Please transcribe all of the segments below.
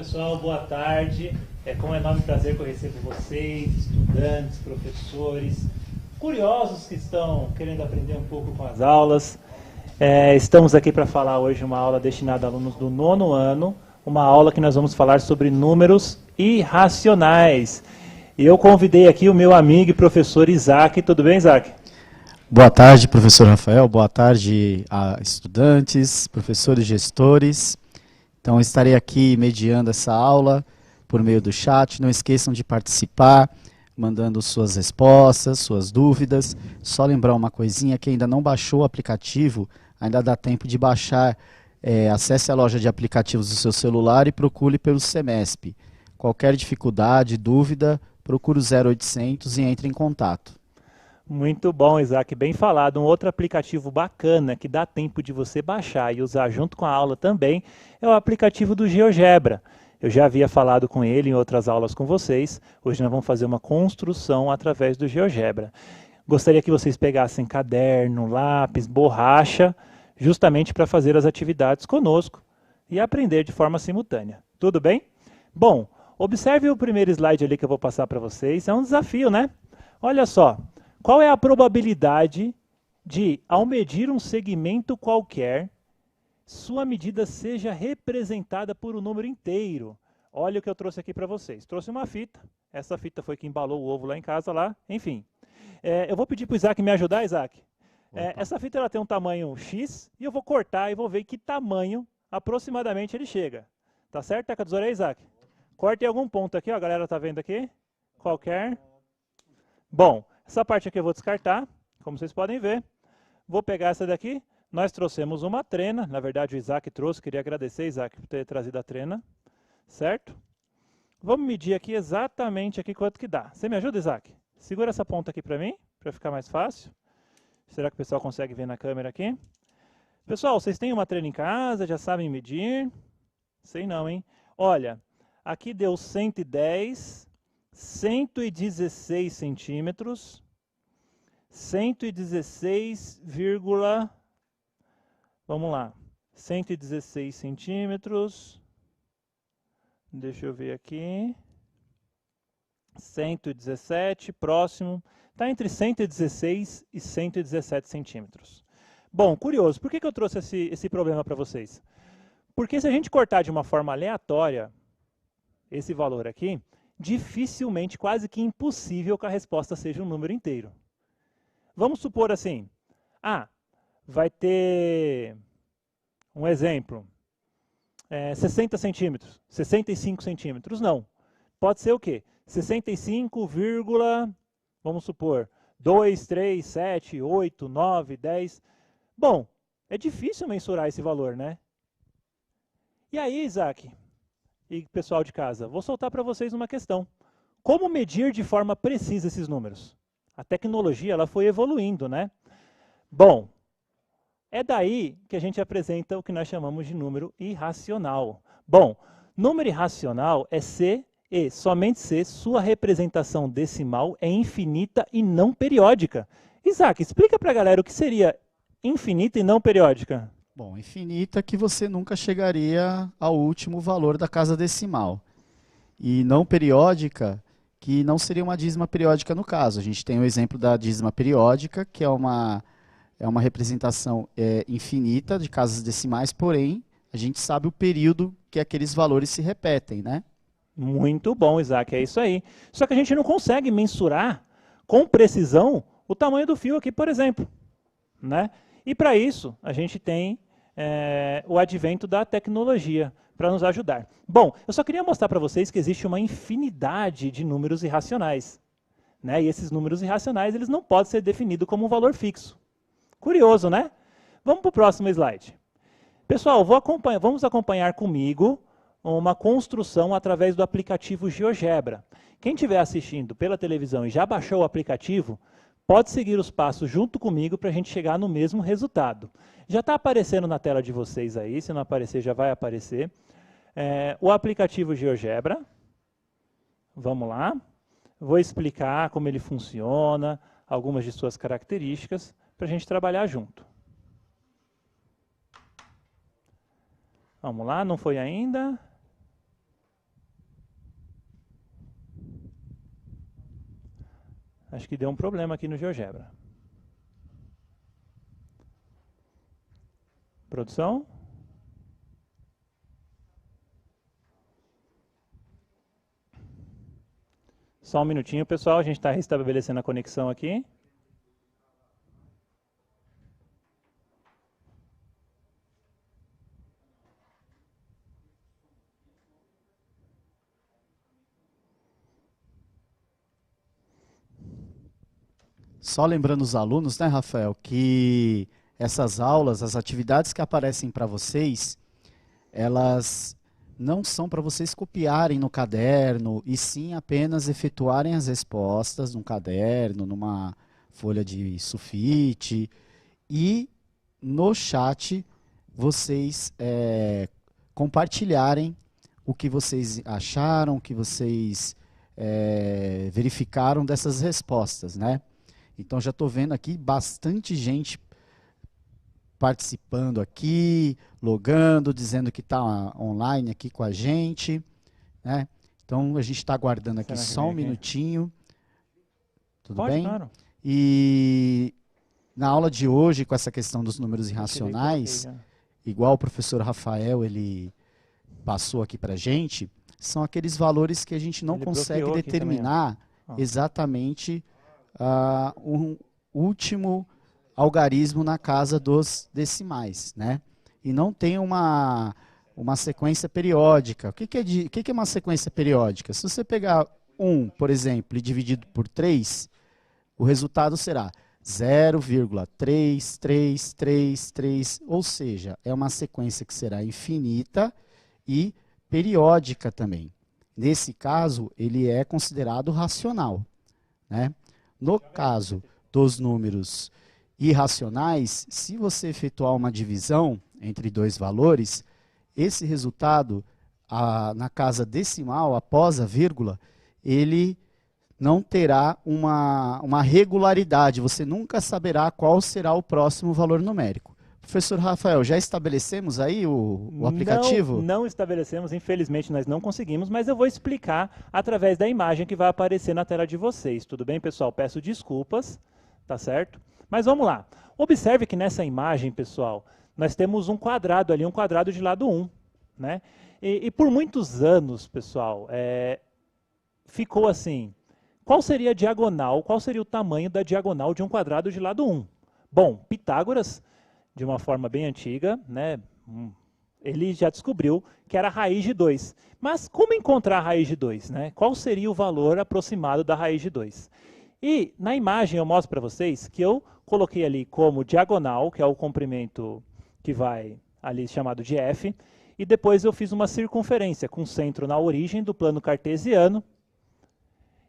pessoal, boa tarde. É com um enorme prazer que eu recebo vocês, estudantes, professores, curiosos que estão querendo aprender um pouco com as aulas. Estamos aqui para falar hoje uma aula destinada a alunos do 9º ano, uma aula que nós vamos falar sobre números irracionais. E eu convidei aqui o meu amigo e professor Isaac. Tudo bem, Isaac? Boa tarde, professor Rafael. Boa tarde a estudantes, professores, gestores. Então, estarei aqui mediando essa aula por meio do chat. Não esqueçam de participar, mandando suas respostas, suas dúvidas. Só lembrar uma coisinha, que ainda não baixou o aplicativo, ainda dá tempo de baixar. Acesse a loja de aplicativos do seu celular e procure pelo Semesp. Qualquer dificuldade, dúvida, procure o 0800 e entre em contato. Muito bom, Isaac, bem falado. Um outro aplicativo bacana que dá tempo de você baixar e usar junto com a aula também é o aplicativo do GeoGebra. Eu já havia falado com ele em outras aulas com vocês. Hoje nós vamos fazer uma construção através do GeoGebra. Gostaria que vocês pegassem caderno, lápis, borracha, justamente para fazer as atividades conosco e aprender de forma simultânea. Tudo bem? Bom, observe o primeiro slide ali que eu vou passar para vocês. É um desafio, né? Olha só. Qual é a probabilidade de, ao medir um segmento qualquer, sua medida seja representada por um número inteiro? Olha o que eu trouxe aqui para vocês. Trouxe uma fita. Essa fita foi que embalou o ovo lá em casa, lá. Enfim. Eu vou pedir para o Isaac me ajudar, Isaac. Essa fita ela tem um tamanho X e eu vou cortar e vou ver que tamanho aproximadamente ele chega. Tá certo? Tá com a tesoura aí, Isaac? Corte em algum ponto aqui, ó. A galera tá vendo aqui? Qualquer. Bom. Essa parte aqui eu vou descartar, como vocês podem ver. Vou pegar essa daqui. Nós trouxemos uma trena. Na verdade, o Isaac trouxe. Queria agradecer, Isaac, por ter trazido a trena. Certo? Vamos medir aqui exatamente aqui quanto que dá. Você me ajuda, Isaac? Segura essa ponta aqui para mim, para ficar mais fácil. Será que o pessoal consegue ver na câmera aqui? Pessoal, vocês têm uma trena em casa? Já sabem medir? Sei não, hein? Olha, aqui deu 110... 116 centímetros, 116, vamos lá, 116 centímetros, deixa eu ver aqui, 117, próximo, está entre 116 e 117 centímetros. Bom, curioso, por que eu trouxe esse problema para vocês? Porque se a gente cortar de uma forma aleatória esse valor aqui, dificilmente, quase que impossível que a resposta seja um número inteiro. Vamos supor assim, vai ter um exemplo, 60 centímetros, 65 centímetros, não. Pode ser o quê? 65, vamos supor, 2, 3, 7, 8, 9, 10. Bom, é difícil mensurar esse valor, né? E aí, Isaac e pessoal de casa, vou soltar para vocês uma questão. Como medir de forma precisa esses números? A tecnologia ela foi evoluindo, né? Bom, é daí que a gente apresenta o que nós chamamos de número irracional. Bom, número irracional é se e somente se sua representação decimal é infinita e não periódica. Isaac, explica para a galera o que seria infinita e não periódica. Bom, infinita que você nunca chegaria ao último valor da casa decimal. E não periódica, que não seria uma dízima periódica no caso. A gente tem o exemplo da dízima periódica, que é uma representação infinita de casas decimais, porém, a gente sabe o período que aqueles valores se repetem, né? Muito bom, Isaac, é isso aí. Só que a gente não consegue mensurar com precisão o tamanho do fio aqui, por exemplo, né? E para isso, a gente tem o advento da tecnologia para nos ajudar. Bom, eu só queria mostrar para vocês que existe uma infinidade de números irracionais, né? E esses números irracionais eles não podem ser definidos como um valor fixo. Curioso, né? Vamos para o próximo slide. Pessoal, vamos acompanhar comigo uma construção através do aplicativo GeoGebra. Quem estiver assistindo pela televisão e já baixou o aplicativo, pode seguir os passos junto comigo para a gente chegar no mesmo resultado. Já está aparecendo na tela de vocês aí, se não aparecer já vai aparecer. O aplicativo GeoGebra. Vamos lá. Vou explicar como ele funciona, algumas de suas características, para a gente trabalhar junto. Vamos lá, não foi ainda? Acho que deu um problema aqui no GeoGebra. Produção? Só um minutinho, pessoal. A gente está restabelecendo a conexão aqui. Só lembrando os alunos, né, Rafael, que essas aulas, as atividades que aparecem para vocês, elas não são para vocês copiarem no caderno, e sim apenas efetuarem as respostas num caderno, numa folha de sulfite, e no chat vocês compartilharem o que vocês acharam, o que vocês verificaram dessas respostas, né? Então já estou vendo aqui bastante gente participando aqui, logando, dizendo que está online aqui com a gente, né? Então a gente está aguardando aqui só um minutinho. Tudo bem? Claro. E na aula de hoje, com essa questão dos números irracionais, igual o professor Rafael ele passou aqui para a gente, são aqueles valores que a gente não consegue determinar exatamente um último algarismo na casa dos decimais, né? E não tem uma sequência periódica. O que é uma sequência periódica? Se você pegar 1, por exemplo, e dividido por 3, o resultado será 0,3333, ou seja, é uma sequência que será infinita e periódica também. Nesse caso, ele é considerado racional, né? No caso dos números irracionais, se você efetuar uma divisão entre dois valores, esse resultado, na casa decimal, após a vírgula, ele não terá uma regularidade, você nunca saberá qual será o próximo valor numérico. Professor Rafael, já estabelecemos aí o aplicativo? Não estabelecemos, infelizmente nós não conseguimos, mas eu vou explicar através da imagem que vai aparecer na tela de vocês. Tudo bem, pessoal? Peço desculpas, tá certo? Mas vamos lá. Observe que nessa imagem, pessoal, nós temos um quadrado ali, um quadrado de lado 1, né? E por muitos anos, pessoal, ficou assim, qual seria a diagonal, qual seria o tamanho da diagonal de um quadrado de lado 1? Bom, Pitágoras, de uma forma bem antiga, né, ele já descobriu que era a raiz de 2. Mas como encontrar a raiz de 2? Né? Qual seria o valor aproximado da raiz de 2? E na imagem eu mostro para vocês que eu coloquei ali como diagonal, que é o comprimento que vai ali chamado de f, e depois eu fiz uma circunferência com centro na origem do plano cartesiano,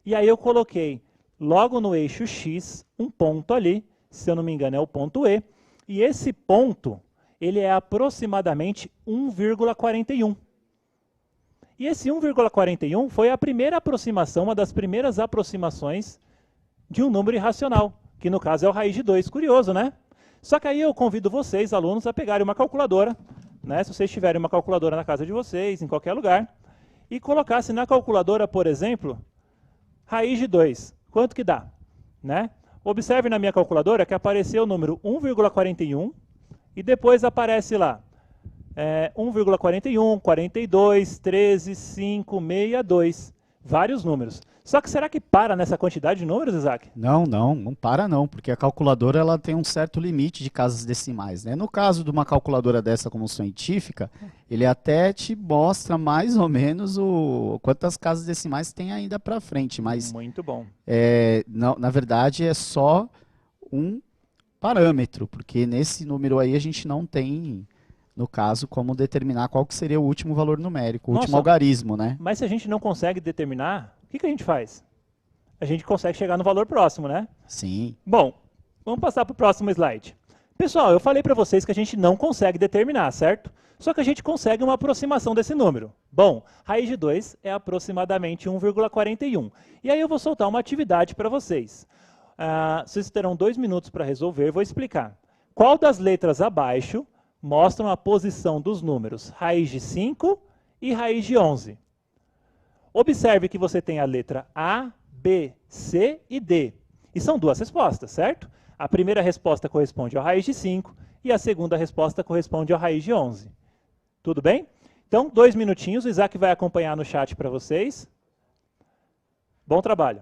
e aí eu coloquei logo no eixo x um ponto ali, se eu não me engano é o ponto E, e esse ponto, ele é aproximadamente 1,41. E esse 1,41 foi a primeira aproximação, uma das primeiras aproximações de um número irracional, que no caso é o raiz de 2. Curioso, né? Só que aí eu convido vocês, alunos, a pegarem uma calculadora, né? Se vocês tiverem uma calculadora na casa de vocês, em qualquer lugar, e colocassem na calculadora, por exemplo, raiz de 2. Quanto que dá? Né? Observe na minha calculadora que apareceu o número 1,41 e depois aparece lá 1,41, 42, 13, 5, 62, vários números. Só que será que para nessa quantidade de números, Isaac? Não para não, porque a calculadora ela tem um certo limite de casas decimais, né? No caso de uma calculadora dessa como científica, ele até te mostra mais ou menos quantas casas decimais tem ainda para frente, mas muito bom. Na verdade é só um parâmetro, porque nesse número aí a gente não tem, no caso, como determinar qual que seria o último valor numérico, o último algarismo, né? Mas se a gente não consegue determinar, o que a gente faz? A gente consegue chegar no valor próximo, né? Sim. Bom, vamos passar para o próximo slide. Pessoal, eu falei para vocês que a gente não consegue determinar, certo? Só que a gente consegue uma aproximação desse número. Bom, raiz de 2 é aproximadamente 1,41. E aí eu vou soltar uma atividade para vocês. Vocês terão 2 minutos para resolver, vou explicar. Qual das letras abaixo mostram a posição dos números raiz de 5 e raiz de 11? Observe que você tem a letra A, B, C e D. E são duas respostas, certo? A primeira resposta corresponde à raiz de 5 e a segunda resposta corresponde à raiz de 11. Tudo bem? Então, 2 minutinhos, o Isaac vai acompanhar no chat para vocês. Bom trabalho.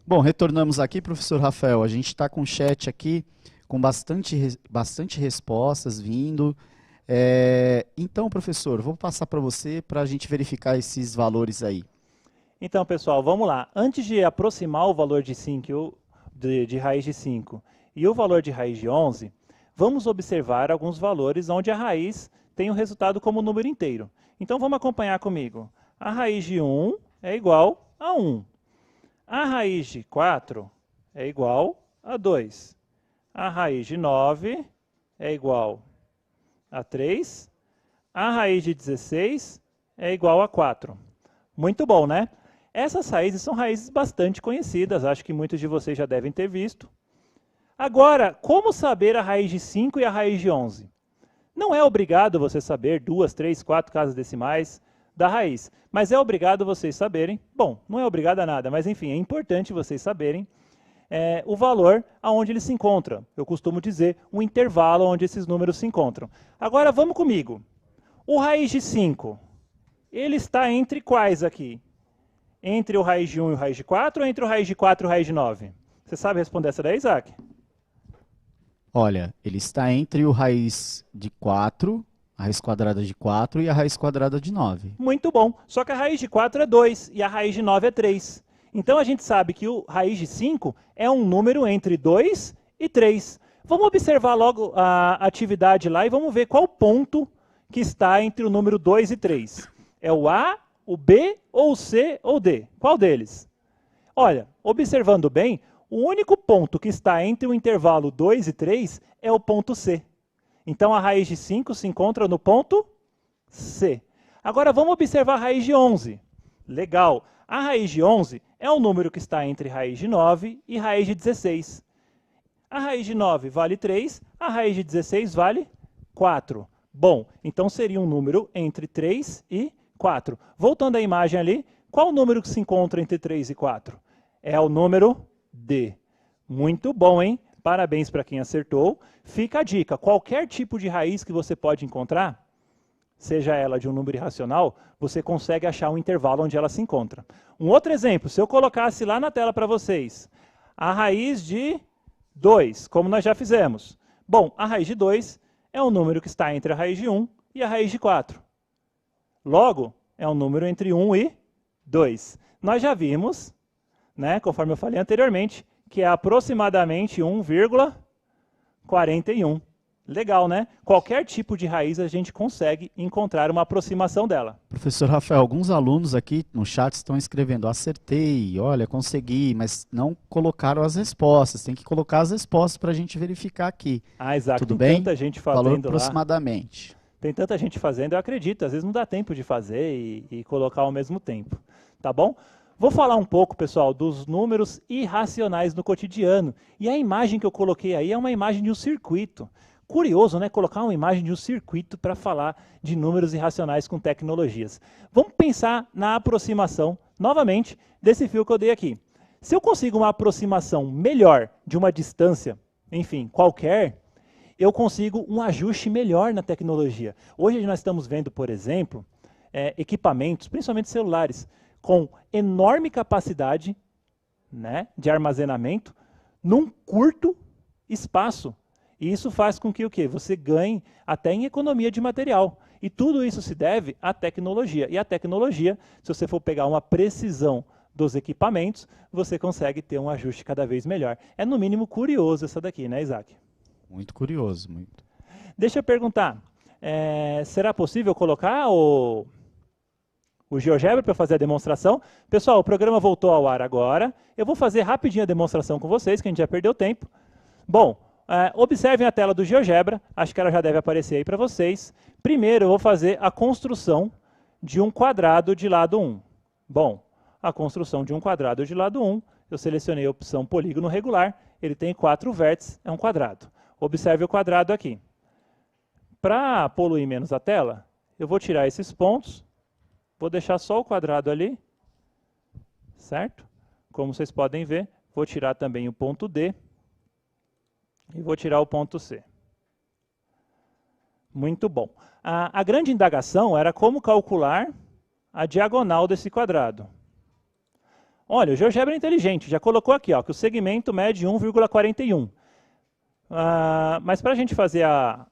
Bom, retornamos aqui, professor Rafael. A gente está com o chat aqui, com bastante respostas vindo. Então, professor, vou passar para você para a gente verificar esses valores aí. Então, pessoal, vamos lá. Antes de aproximar o valor de 5, de raiz de 5 e o valor de raiz de 11, vamos observar alguns valores onde a raiz tem o resultado como número inteiro. Então, vamos acompanhar comigo. A raiz de 1 é igual a 1. A raiz de 4 é igual a 2. A raiz de 9 é igual a 3. A raiz de 16 é igual a 4. Muito bom, né? Essas raízes são raízes bastante conhecidas, acho que muitos de vocês já devem ter visto. Agora, como saber a raiz de 5 e a raiz de 11? Não é obrigado você saber 2, 3, 4 casas decimais da raiz, mas é obrigado vocês saberem, bom, não é obrigado a nada, mas enfim, é importante vocês saberem o valor aonde ele se encontra. Eu costumo dizer o intervalo onde esses números se encontram. Agora, vamos comigo. O raiz de 5, ele está entre quais aqui? Entre o raiz de 1 e o raiz de 4 ou entre o raiz de 4 e o raiz de 9? Você sabe responder essa daí, Isaac? Olha, ele está entre o raiz de 4, a raiz quadrada de 4 e a raiz quadrada de 9. Muito bom. Só que a raiz de 4 é 2 e a raiz de 9 é 3. Então a gente sabe que o raiz de 5 é um número entre 2 e 3. Vamos observar logo a atividade lá e vamos ver qual ponto que está entre o número 2 e 3. É o A, o B, ou o C, ou o D? Qual deles? Olha, observando bem, o único ponto que está entre o intervalo 2 e 3 é o ponto C. Então a raiz de 5 se encontra no ponto C. Agora vamos observar a raiz de 11. Legal. A raiz de 11 é um número que está entre raiz de 9 e raiz de 16. A raiz de 9 vale 3, a raiz de 16 vale 4. Bom, então seria um número entre 3 e 4. Voltando à imagem ali, qual o número que se encontra entre 3 e 4? É o número D. Muito bom, hein? Parabéns para quem acertou. Fica a dica, qualquer tipo de raiz que você pode encontrar, seja ela de um número irracional, você consegue achar um intervalo onde ela se encontra. Um outro exemplo, se eu colocasse lá na tela para vocês, a raiz de 2, como nós já fizemos. Bom, a raiz de 2 é um número que está entre a raiz de 1 e a raiz de 4. Logo, é um número entre 1 e 2. Nós já vimos, né, conforme eu falei anteriormente, que é aproximadamente 1,41. Legal, né? Qualquer tipo de raiz a gente consegue encontrar uma aproximação dela. Professor Rafael, alguns alunos aqui no chat estão escrevendo, acertei, olha, consegui, mas não colocaram as respostas. Tem que colocar as respostas para a gente verificar aqui. Ah, exato. Tudo tem bem? Tanta gente Valor fazendo aproximadamente. lá. Tem tanta gente fazendo, eu acredito. Às vezes não dá tempo de fazer e colocar ao mesmo tempo. Tá bom? Vou falar um pouco, pessoal, dos números irracionais no cotidiano. E a imagem que eu coloquei aí é uma imagem de um circuito. Curioso, né? Colocar uma imagem de um circuito para falar de números irracionais com tecnologias. Vamos pensar na aproximação, novamente, desse fio que eu dei aqui. Se eu consigo uma aproximação melhor de uma distância, enfim, qualquer, eu consigo um ajuste melhor na tecnologia. Hoje nós estamos vendo, por exemplo, equipamentos, principalmente celulares, com enorme capacidade, né, de armazenamento num curto espaço. E isso faz com que o quê? Você ganhe até em economia de material. E tudo isso se deve à tecnologia. E a tecnologia, se você for pegar uma precisão dos equipamentos, você consegue ter um ajuste cada vez melhor. É no mínimo curioso essa daqui, né, Isaac? Muito curioso, muito. Deixa eu perguntar, será possível colocar o GeoGebra para fazer a demonstração? Pessoal, o programa voltou ao ar agora. Eu vou fazer rapidinho a demonstração com vocês, que a gente já perdeu tempo. Bom, observem a tela do GeoGebra, acho que ela já deve aparecer aí para vocês. Primeiro eu vou fazer a construção de um quadrado de lado 1. Bom, a construção de um quadrado de lado 1, eu selecionei a opção polígono regular, ele tem 4 vértices, é um quadrado. Observe o quadrado aqui. Para poluir menos a tela, eu vou tirar esses pontos, vou deixar só o quadrado ali, certo? Como vocês podem ver, vou tirar também o ponto D e vou tirar o ponto C. Muito bom. A grande indagação era como calcular a diagonal desse quadrado. Olha, o GeoGebra é inteligente, já colocou aqui ó, que o segmento mede 1,41. Mas para a gente fazer a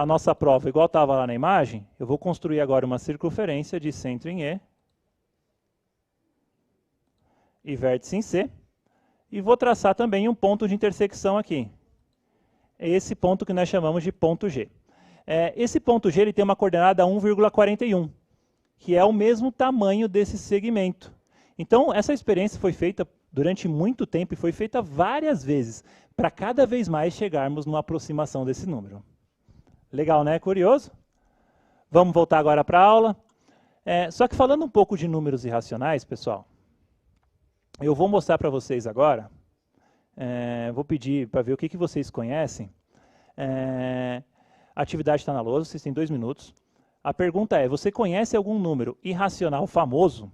nossa prova igual estava lá na imagem, eu vou construir agora uma circunferência de centro em E vértice em C, e vou traçar também um ponto de intersecção aqui. É esse ponto que nós chamamos de ponto G. Esse ponto G ele tem uma coordenada 1,41, que é o mesmo tamanho desse segmento. Então, essa experiência foi feita durante muito tempo e foi feita várias vezes, para cada vez mais chegarmos numa aproximação desse número. Legal, né? Curioso? Vamos voltar agora para a aula. Só que falando um pouco de números irracionais, pessoal, eu vou mostrar para vocês agora, vou pedir para ver o que vocês conhecem. A atividade está na lousa, vocês têm 2 minutos. A pergunta é, você conhece algum número irracional famoso?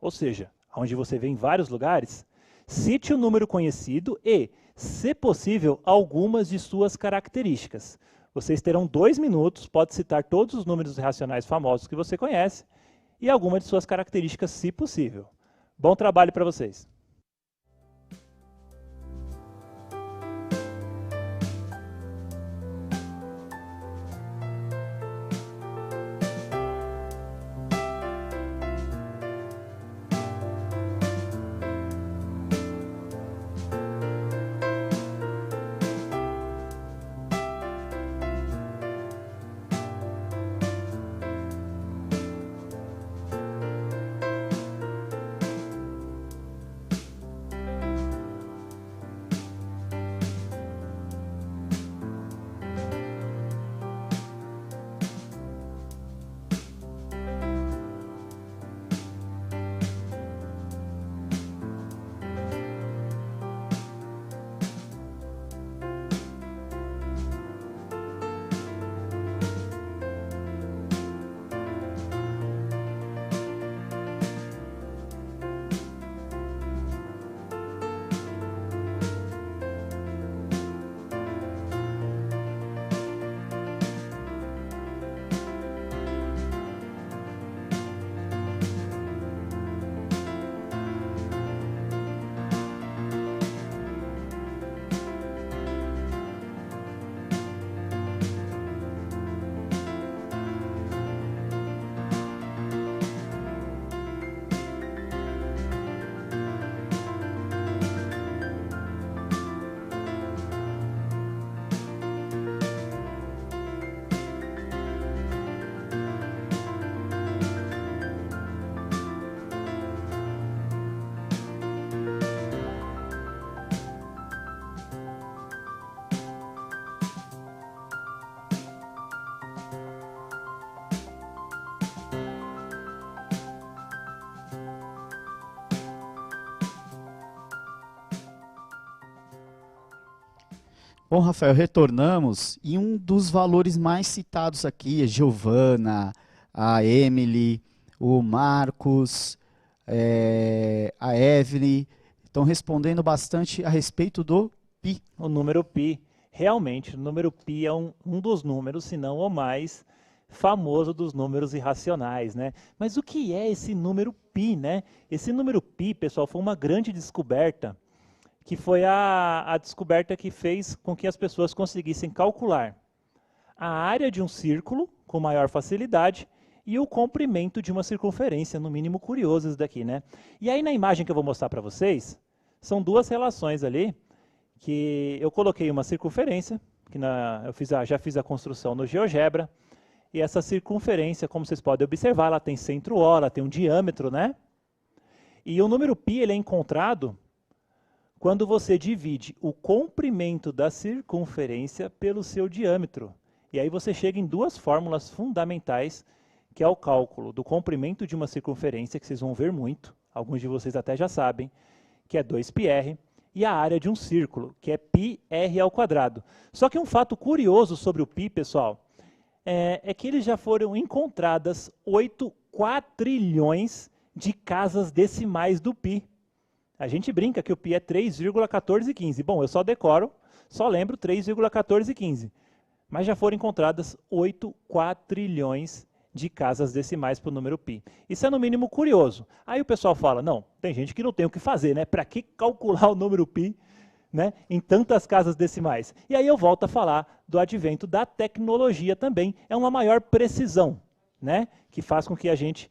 Ou seja, onde você vê em vários lugares? Cite o número conhecido e, se possível, algumas de suas características. Vocês terão 2 minutos, pode citar todos os números irracionais famosos que você conhece e algumas de suas características, se possível. Bom trabalho para vocês. Bom, Rafael, retornamos e um dos valores mais citados aqui é Giovana, a Emily, o Marcos, a Evelyn, estão respondendo bastante a respeito do pi. O número pi, realmente, o número pi é um dos números, se não o mais famoso dos números irracionais, né? Mas o que é esse número pi, né? Esse número pi, pessoal, foi uma grande descoberta, que foi a descoberta que fez com que as pessoas conseguissem calcular a área de um círculo com maior facilidade e o comprimento de uma circunferência, no mínimo curioso isso daqui, né? E aí na imagem que eu vou mostrar para vocês, são duas relações ali, que eu coloquei uma circunferência, que já fiz a construção no GeoGebra, e essa circunferência, como vocês podem observar, ela tem centro-O, ela tem um diâmetro, né? E o número π ele é encontrado quando você divide o comprimento da circunferência pelo seu diâmetro. E aí você chega em duas fórmulas fundamentais, que é o cálculo do comprimento de uma circunferência, que vocês vão ver muito, alguns de vocês até já sabem, que é 2πr, e a área de um círculo, que é πr². Só que um fato curioso sobre o π, pessoal, é que eles já foram encontradas 8 quatrilhões de casas decimais do π. A gente brinca que o π é 3,1415. Bom, eu só decoro, só lembro 3,1415. Mas já foram encontradas 8 quatrilhões de casas decimais para o número π. Isso é no mínimo curioso. Aí o pessoal fala, não, tem gente que não tem o que fazer, né? Para que calcular o número π, né, em tantas casas decimais? E aí eu volto a falar do advento da tecnologia também. É uma maior precisão, né, que faz com que a gente,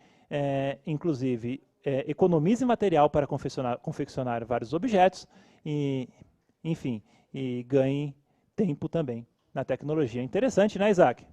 inclusive, economize material para confeccionar vários objetos e, enfim, e ganhe tempo também na tecnologia. Interessante, né, Isaac?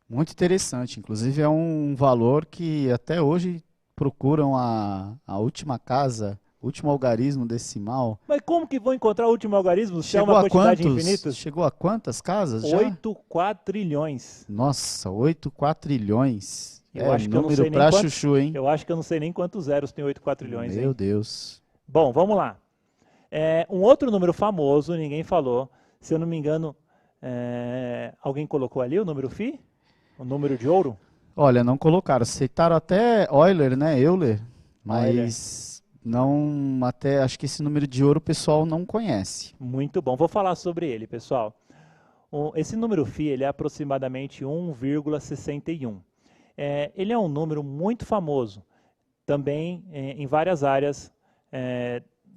Muito interessante. Inclusive é um valor que até hoje procuram a última casa, o último algarismo decimal. Mas como que vão encontrar o último algarismo se é uma quantidade infinita? Chegou a quantas casas já? 8 quatrilhões. Nossa, 8 quatrilhões. Eu acho que eu não número sei pra nem chuchu, hein? Eu acho que eu não sei nem quantos zeros tem 8 quatrilhões. Meu hein? Deus. Bom, vamos lá. Um outro número famoso, ninguém falou. Se eu não me engano, alguém colocou ali o número φ? O número de ouro? Olha, não colocaram. Citaram até Euler, né? Euler. Mas não, até acho que esse número de ouro o pessoal não conhece. Muito bom. Vou falar sobre ele, pessoal. Esse número φ ele é aproximadamente 1,61. Ele é um número muito famoso, também em várias áreas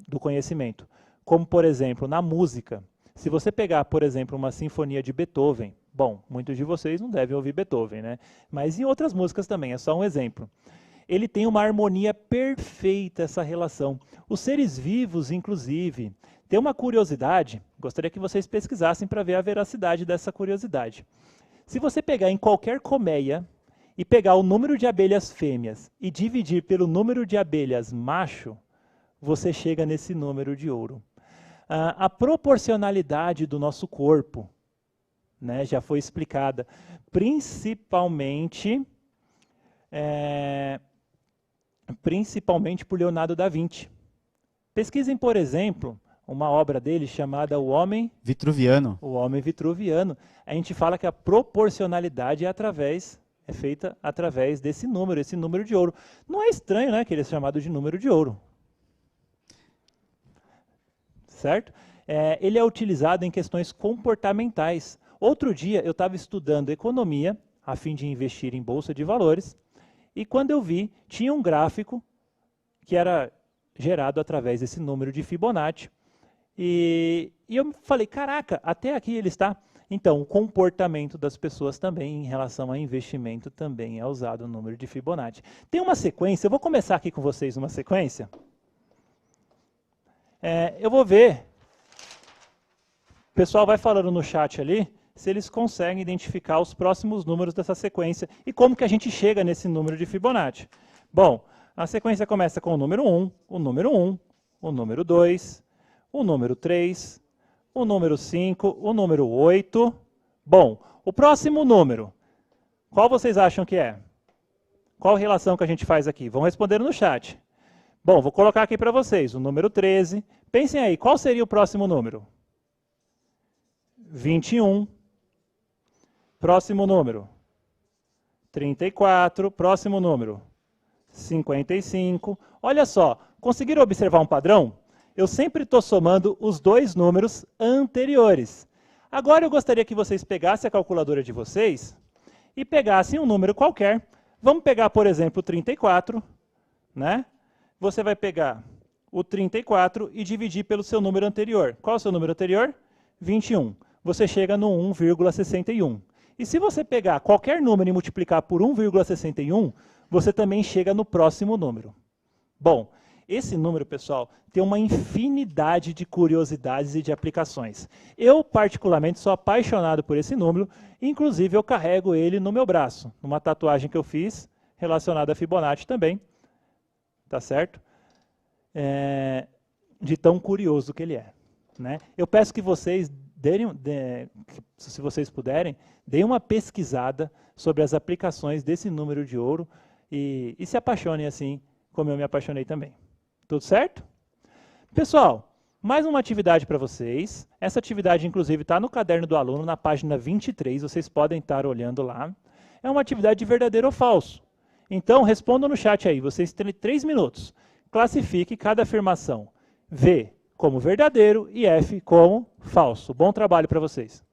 do conhecimento. Como, por exemplo, na música. Se você pegar, por exemplo, uma sinfonia de Beethoven, bom, muitos de vocês não devem ouvir Beethoven, né? Mas em outras músicas também, é só um exemplo. Ele tem uma harmonia perfeita, essa relação. Os seres vivos, inclusive, tem uma curiosidade, gostaria que vocês pesquisassem para ver a veracidade dessa curiosidade. Se você pegar em qualquer colmeia e pegar o número de abelhas fêmeas e dividir pelo número de abelhas macho, você chega nesse número de ouro. A proporcionalidade do nosso corpo, né, já foi explicada, principalmente por Leonardo da Vinci. Pesquisem, por exemplo, uma obra dele chamada O Homem Vitruviano. O Homem Vitruviano. A gente fala que a proporcionalidade é feita através desse número, esse número de ouro. Não é estranho, né, que ele é chamado de número de ouro. Certo? Ele é utilizado em questões comportamentais. Outro dia eu estava estudando economia, a fim de investir em bolsa de valores, e quando eu vi, tinha um gráfico que era gerado através desse número de Fibonacci. E eu falei, caraca, até aqui ele está. Então, o comportamento das pessoas também em relação a investimento também é usado o número de Fibonacci. Tem uma sequência, eu vou começar aqui com vocês uma sequência. Eu vou ver, o pessoal vai falando no chat ali, se eles conseguem identificar os próximos números dessa sequência e como que a gente chega nesse número de Fibonacci. Bom, a sequência começa com o número 1, o número 1, o número 2, o número 3, o número 5, o número 8. Bom, o próximo número, qual vocês acham que é? Qual relação que a gente faz aqui? Vão responder no chat. Bom, vou colocar aqui para vocês o número 13. Pensem aí, qual seria o próximo número? 21. Próximo número. 34. Próximo número. 55. Olha só, conseguiram observar um padrão? Eu sempre estou somando os dois números anteriores. Agora eu gostaria que vocês pegassem a calculadora de vocês e pegassem um número qualquer. Vamos pegar, por exemplo, o 34, né? Você vai pegar o 34 e dividir pelo seu número anterior. Qual é o seu número anterior? 21. Você chega no 1,61. E se você pegar qualquer número e multiplicar por 1,61, você também chega no próximo número. Bom, esse número, pessoal, tem uma infinidade de curiosidades e de aplicações. Eu, particularmente, sou apaixonado por esse número, inclusive eu carrego ele no meu braço, numa tatuagem que eu fiz relacionada a Fibonacci também, tá certo? De tão curioso que ele é, né? Eu peço que vocês, se vocês puderem, deem uma pesquisada sobre as aplicações desse número de ouro e se apaixonem assim como eu me apaixonei também. Tudo certo? Pessoal, mais uma atividade para vocês. Essa atividade, inclusive, está no caderno do aluno, na página 23, vocês podem estar olhando lá. É uma atividade de verdadeiro ou falso. Então, respondam no chat aí, vocês têm 3 minutos. Classifique cada afirmação. V como verdadeiro e F como falso. Bom trabalho para vocês.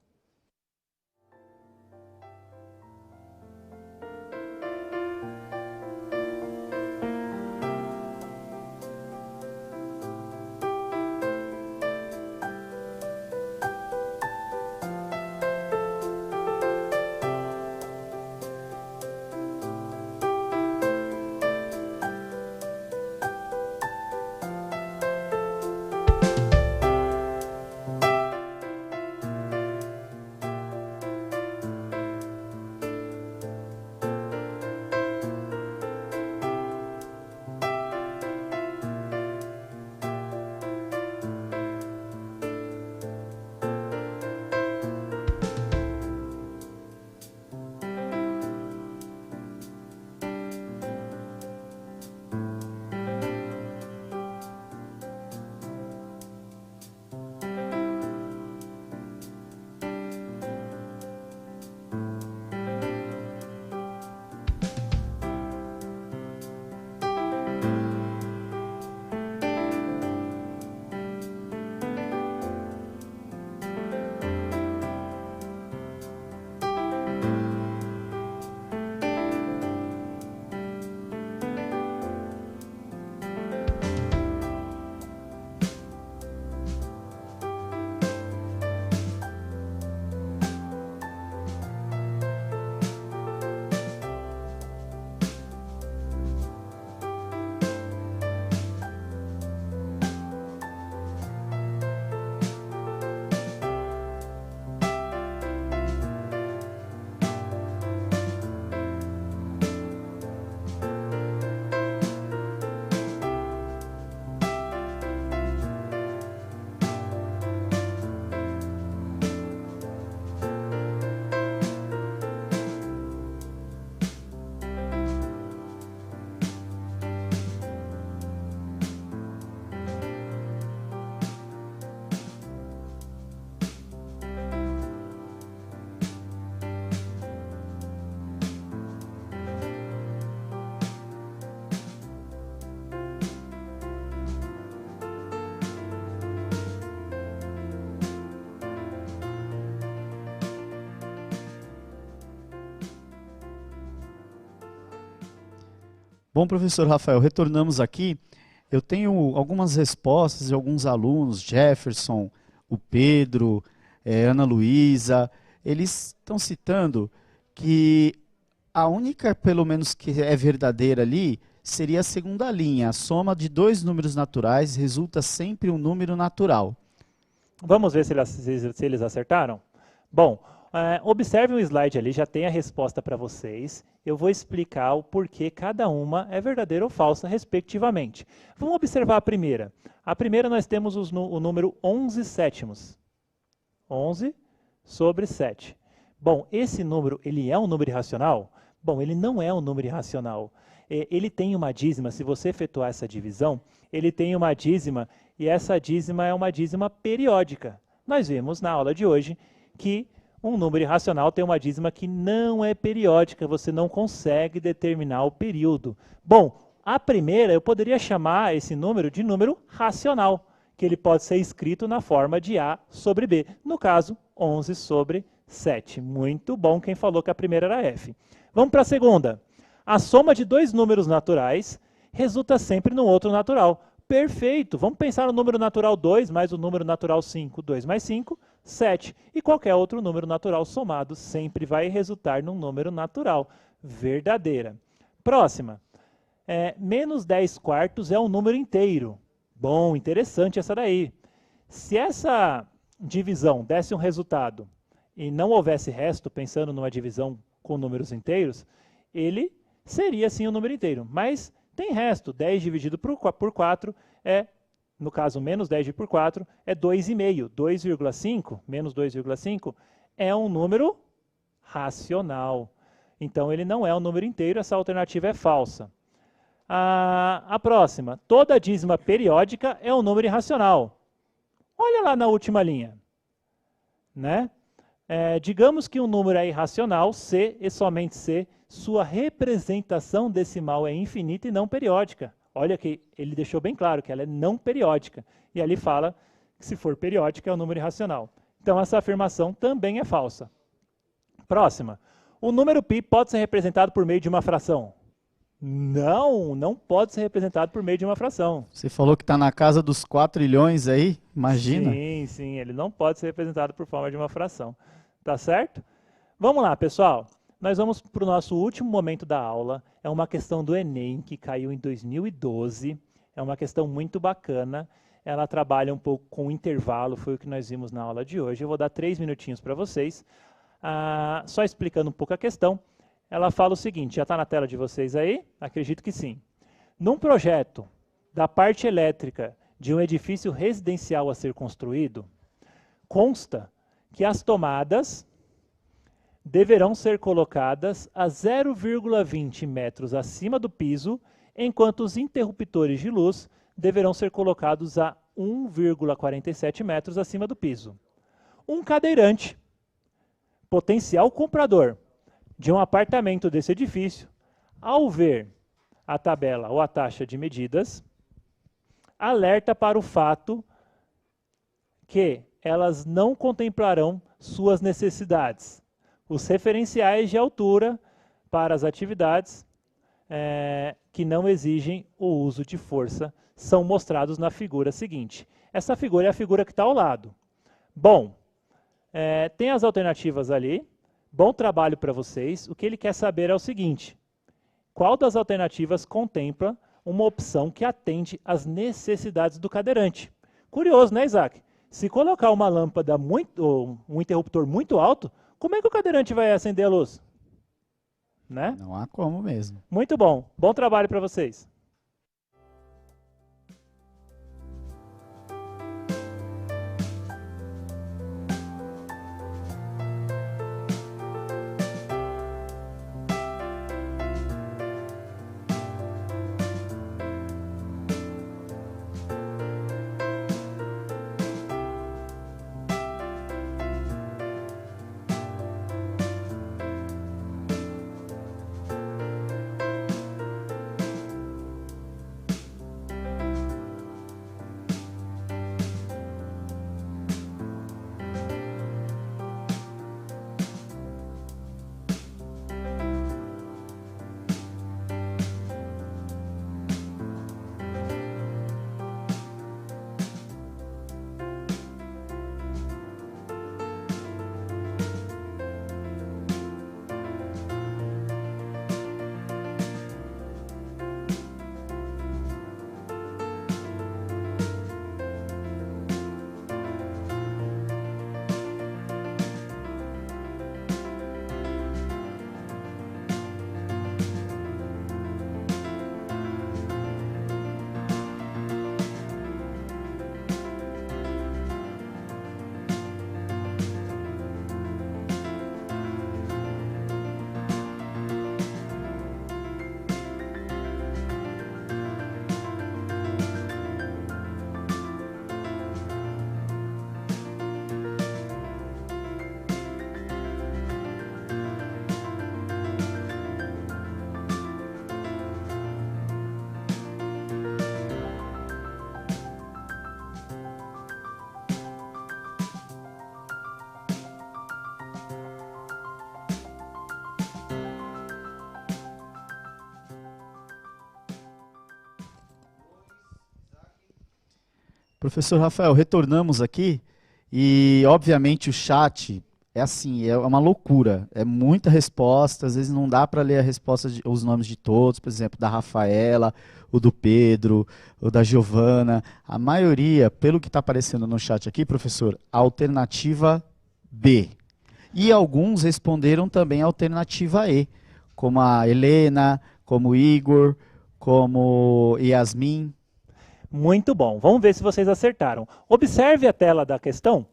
Bom, professor Rafael, retornamos aqui. Eu tenho algumas respostas de alguns alunos, Jefferson, o Pedro, Ana Luísa. Eles estão citando que a única, pelo menos, que é verdadeira ali, seria a segunda linha. A soma de dois números naturais resulta sempre um número natural. Vamos ver se eles acertaram? Bom, observe o slide ali, já tem a resposta para vocês. Eu vou explicar o porquê cada uma é verdadeira ou falsa, respectivamente. Vamos observar a primeira. A primeira nós temos o número 11 sétimos. 11 sobre 7. Bom, esse número, ele é um número irracional? Bom, ele não é um número irracional. Ele tem uma dízima, se você efetuar essa divisão, ele tem uma dízima, e essa dízima é uma dízima periódica. Nós vimos na aula de hoje que um número irracional tem uma dízima que não é periódica, você não consegue determinar o período. Bom, a primeira eu poderia chamar esse número de número racional, que ele pode ser escrito na forma de A sobre B. No caso, 11 sobre 7. Muito bom, quem falou que a primeira era F. Vamos para a segunda. A soma de dois números naturais resulta sempre no outro natural. Perfeito. Vamos pensar no número natural 2 mais o número natural 5. 2 mais 5, 7. E qualquer outro número natural somado sempre vai resultar num número natural. Verdadeira. Próxima. Menos 10 quartos é um número inteiro. Bom, interessante essa daí. Se essa divisão desse um resultado e não houvesse resto, pensando numa divisão com números inteiros, ele seria sim um número inteiro. Mas tem resto. 10 dividido por 4 no caso, menos 10 dividido por 4 é 2,5. 2,5 menos 2,5 é um número racional. Então, ele não é um número inteiro, essa alternativa é falsa. A próxima, toda dízima periódica é um número irracional. Olha lá na última linha. Né? Digamos que um número é irracional, C e somente C, sua representação decimal é infinita e não periódica. Olha que ele deixou bem claro que ela é não periódica. E ali fala que se for periódica é um número irracional. Então essa afirmação também é falsa. Próxima. O número π pode ser representado por meio de uma fração? Não, não pode ser representado por meio de uma fração. Você falou que está na casa dos 4 trilhões aí, imagina. Sim, sim, ele não pode ser representado por forma de uma fração. Tá certo? Vamos lá, pessoal. Nós vamos para o nosso último momento da aula. É uma questão do Enem, que caiu em 2012. É uma questão muito bacana. Ela trabalha um pouco com intervalo, foi o que nós vimos na aula de hoje. Eu vou dar 3 minutinhos para vocês. Só explicando um pouco a questão. Ela fala o seguinte, já está na tela de vocês aí? Acredito que sim. Num projeto da parte elétrica de um edifício residencial a ser construído, consta que as tomadas deverão ser colocadas a 0,20 metros acima do piso, enquanto os interruptores de luz deverão ser colocados a 1,47 metros acima do piso. Um cadeirante, potencial comprador de um apartamento desse edifício, ao ver a tabela ou a taxa de medidas, alerta para o fato que elas não contemplarão suas necessidades. Os referenciais de altura para as atividades que não exigem o uso de força são mostrados na figura seguinte. Essa figura é a figura que está ao lado. Bom, tem as alternativas ali. Bom trabalho para vocês. O que ele quer saber é o seguinte: qual das alternativas contempla uma opção que atende às necessidades do cadeirante? Curioso, né, Isaac? Se colocar uma lâmpada ou um interruptor muito alto, como é que o cadeirante vai acender a luz? Né? Não há como mesmo. Muito bom. Bom trabalho para vocês. Professor Rafael, retornamos aqui e, obviamente, o chat é assim, é uma loucura. É muita resposta, às vezes não dá para ler a resposta os nomes de todos, por exemplo, da Rafaela, o do Pedro, o da Giovana. A maioria, pelo que está aparecendo no chat aqui, professor, a alternativa B. E alguns responderam também a alternativa E, como a Helena, como o Igor, como Yasmin. Muito bom. Vamos ver se vocês acertaram. Observe a tela da questão,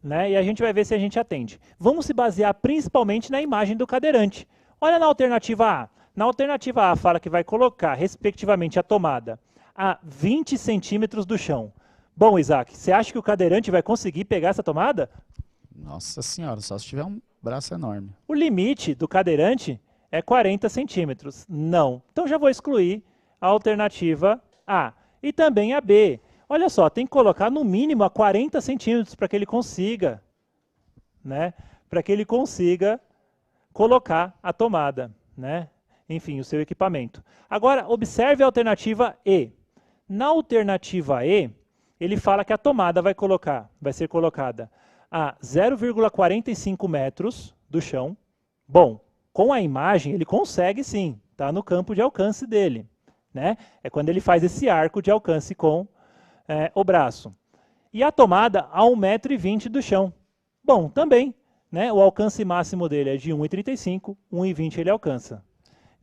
né, e a gente vai ver se a gente atende. Vamos se basear principalmente na imagem do cadeirante. Olha na alternativa A. Na alternativa A fala que vai colocar, respectivamente, a tomada a 20 centímetros do chão. Bom, Isaac, você acha que o cadeirante vai conseguir pegar essa tomada? Nossa senhora, só se tiver um braço enorme. O limite do cadeirante é 40 centímetros. Não. Então já vou excluir a alternativa A. E também a B. Olha só, tem que colocar no mínimo a 40 centímetros para que ele consiga, né? Para que ele consiga colocar a tomada, né? Enfim, o seu equipamento. Agora, observe a alternativa E. Na alternativa E, ele fala que a tomada vai ser colocada a 0,45 metros do chão. Bom, com a imagem ele consegue sim, está no campo de alcance dele, né? É quando ele faz esse arco de alcance com o braço. E a tomada a 1,20 m do chão. Bom, também, né? O alcance máximo dele é de 1,35 m, 1,20 m ele alcança.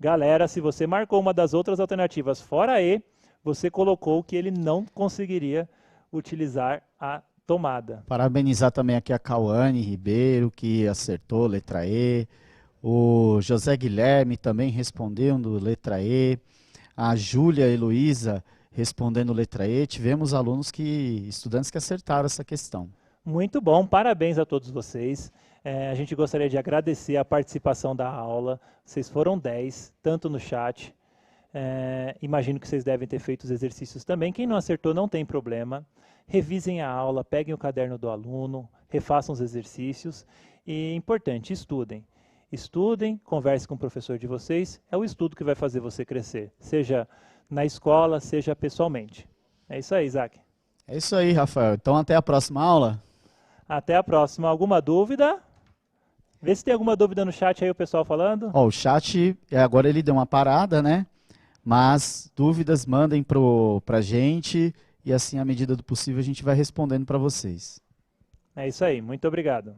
Galera, se você marcou uma das outras alternativas fora E, você colocou que ele não conseguiria utilizar a tomada. Parabenizar também aqui a Cauane Ribeiro, que acertou letra E. O José Guilherme também respondendo letra E. A Júlia Heloísa respondendo letra E. Tivemos estudantes que acertaram essa questão. Muito bom, parabéns a todos vocês. A gente gostaria de agradecer a participação da aula. Vocês foram 10, tanto no chat. Imagino que vocês devem ter feito os exercícios também. Quem não acertou não tem problema. Revisem a aula, peguem o caderno do aluno, refaçam os exercícios. E importante, estudem. Estudem, converse com o professor de vocês. É o estudo que vai fazer você crescer, seja na escola, seja pessoalmente. É isso aí, Isaac. É isso aí, Rafael. Então até a próxima aula. Até a próxima. Alguma dúvida? Vê se tem alguma dúvida no chat aí, o pessoal falando. O chat, agora ele deu uma parada, né? Mas dúvidas mandem pra gente e assim, à medida do possível, a gente vai respondendo para vocês. É isso aí. Muito obrigado.